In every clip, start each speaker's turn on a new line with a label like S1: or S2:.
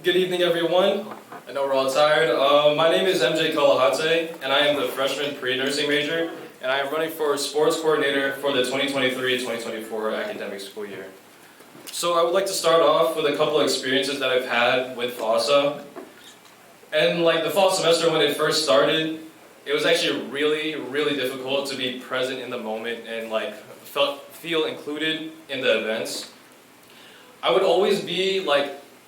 S1: Good evening, everyone. I know we're all tired. My name is MJ Calajante, and I am the freshman pre-nursing major, and I am running for sports coordinator for the 2023-2024 academic school year. So I would like to start off with a couple of experiences that I've had with FASA. And like the fall semester when it first started, it was actually really difficult to be present in the moment and feel included in the events. I would always be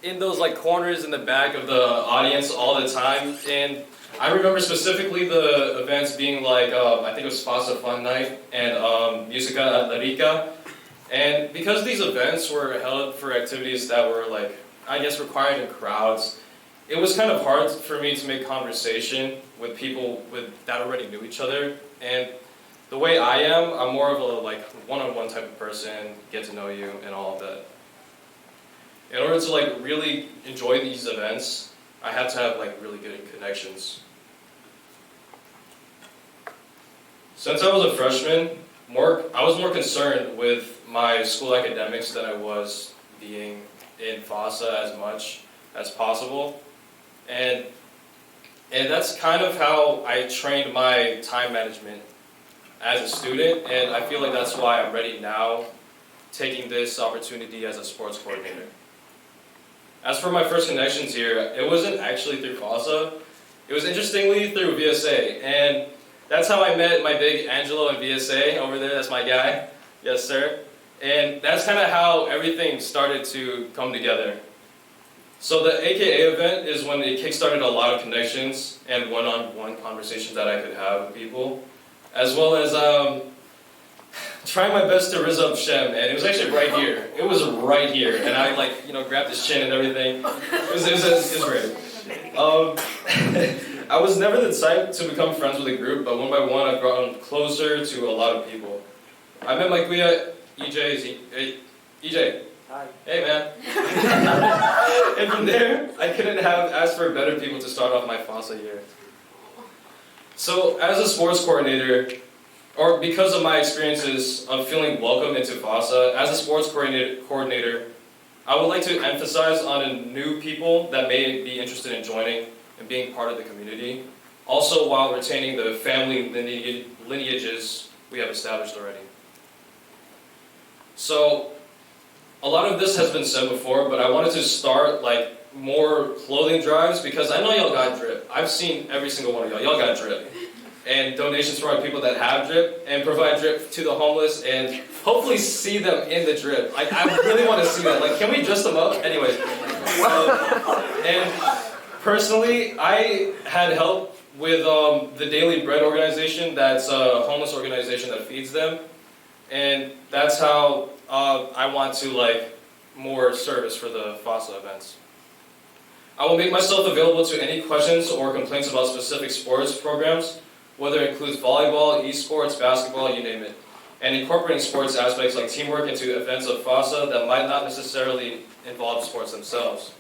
S1: in those corners in the back of the audience all the time, and I remember specifically the events being I think it was FASA Fun Night and Musica Atletico. And because these events were held for activities that were I guess required in crowds, it was kind of hard for me to make conversation with people that already knew each other. And the way I am, I'm more of a one-on-one type of person, get to know you and all of that. In order to really enjoy these events, I had to have really good connections. Since I was a freshman, I was more concerned with my school academics than I was being in FASA as much as possible. And that's kind of how I trained my time management as a student, and I feel like that's why I'm ready now, taking this opportunity as a sports coordinator. As for my first connections here, it wasn't actually through FASA. It was interestingly through VSA, and that's how I met my big Angelo in VSA over there. That's my guy. Yes, sir. And that's kind of how everything started to come together. So the AKA event is when it kickstarted a lot of connections and one-on-one conversations that I could have with people, as well as trying my best to rizz up Shem, and it was actually right here. It was right here, and I grabbed his chin and everything. It was great. I was never the type to become friends with a group, but one by one I've grown closer to a lot of people. I met my kuya, EJ.
S2: Hi.
S1: Hey, man. And from there, I couldn't have asked for better people to start off my FASA year. So as a sports coordinator, or because of my experiences of feeling welcome into FASA, as a sports coordinator, I would like to emphasize on new people that may be interested in joining and being part of the community, also while retaining the family lineages we have established already. So, a lot of this has been said before, but I wanted to start more clothing drives because I know y'all got drip. I've seen every single one of y'all. Y'all got drip. And donations for our people that have drip, and provide drip to the homeless, and hopefully see them in the drip. I really want to see that. Can we dress them up? Anyways. And personally, I had help with the Daily Bread organization. That's a homeless organization that feeds them. And that's how I want to more service for the FASA events. I will make myself available to any questions or complaints about specific sports programs, whether it includes volleyball, esports, basketball, you name it, and incorporating sports aspects like teamwork into events of FASA that might not necessarily involve sports themselves.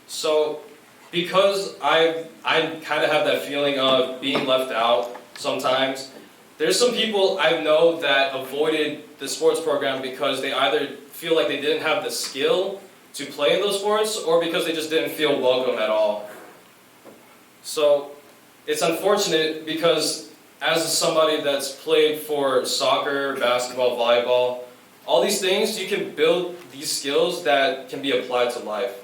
S1: So, because I kind of have that feeling of being left out sometimes, there's some people I know that avoided the sports program because they either feel like they didn't have the skill to play in those sports, or because they just didn't feel welcome at all. So, it's unfortunate because as somebody that's played for soccer, basketball, volleyball, all these things, you can build these skills that can be applied to life.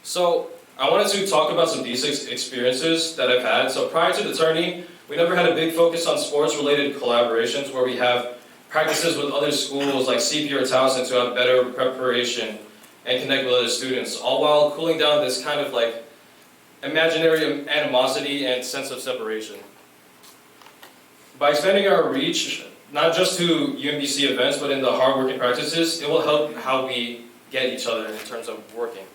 S1: So I wanted to talk about some D6 experiences that I've had. So prior to the tourney, we never had a big focus on sports-related collaborations where we have practices with other schools like CP or Towson to have better preparation and connect with other students, all while cooling down this kind of imaginary animosity and sense of separation. By expanding our reach, not just to UMBC events, but in the hardworking practices, it will help how we get each other in terms of working.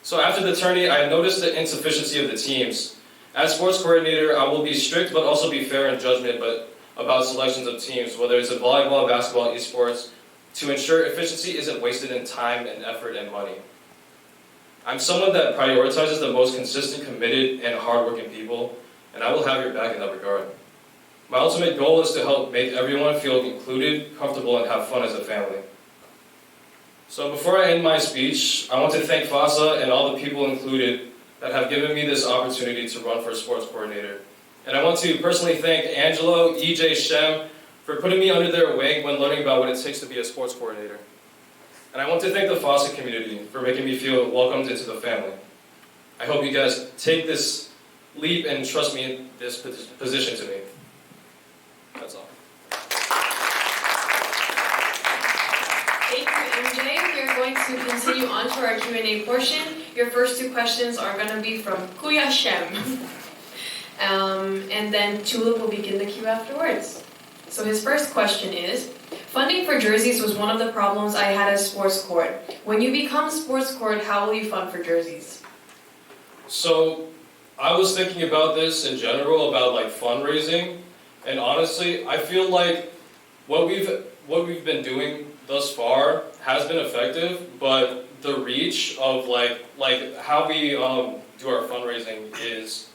S1: So after the tourney, I noticed the insufficiency of the teams. As sports coordinator, I will be strict, but also be fair in judgment about selections of teams, whether it's in volleyball, basketball, esports, to ensure efficiency isn't wasted in time and effort and money. I'm someone that prioritizes the most consistent, committed, and hardworking people, and I will have your back in that regard. My ultimate goal is to help make everyone feel included, comfortable, and have fun as a family. So before I end my speech, I want to thank FASA and all the people included that have given me this opportunity to run for sports coordinator. And I want to personally thank Angelo, EJ, Shem for putting me under their wing when learning about what it takes to be a sports coordinator. And I want to thank the FASA community for making me feel welcomed into the family. I hope you guys take this leap and trust me in this position to me. That's all.
S2: Thank you, MJ. We are going to continue on to our Q&A portion. Your first two questions are going to be from Kuya Shem. And then Tulip will begin the queue afterwards. So his first question is, funding for jerseys was one of the problems I had as sports court. When you become sports court, how will you fund for jerseys?
S1: So I was thinking about this in general, about like fundraising, and honestly, I feel like what we've been doing thus far has been effective, but the reach of like how we do our fundraising is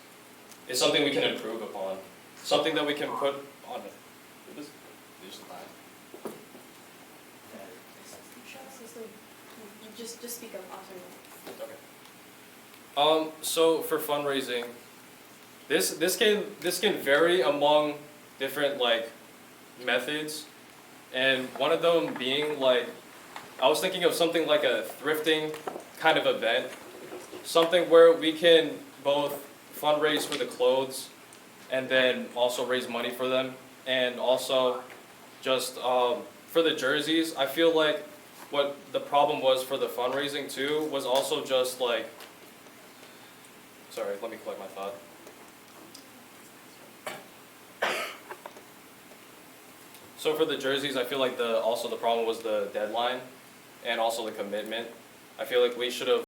S1: something we can improve upon, something that we can put on it.
S2: Just speak up.
S1: Okay. So for fundraising, this can vary among different like methods, and one of them being like, I was thinking of something like a thrifting kind of event, something where we can both fundraise for the clothes and then also raise money for them, and also just for the jerseys. I feel like what the problem was for the fundraising too was also just like, sorry, let me collect my thought. So for the jerseys, I feel like also the problem was the deadline and also the commitment. I feel like we should have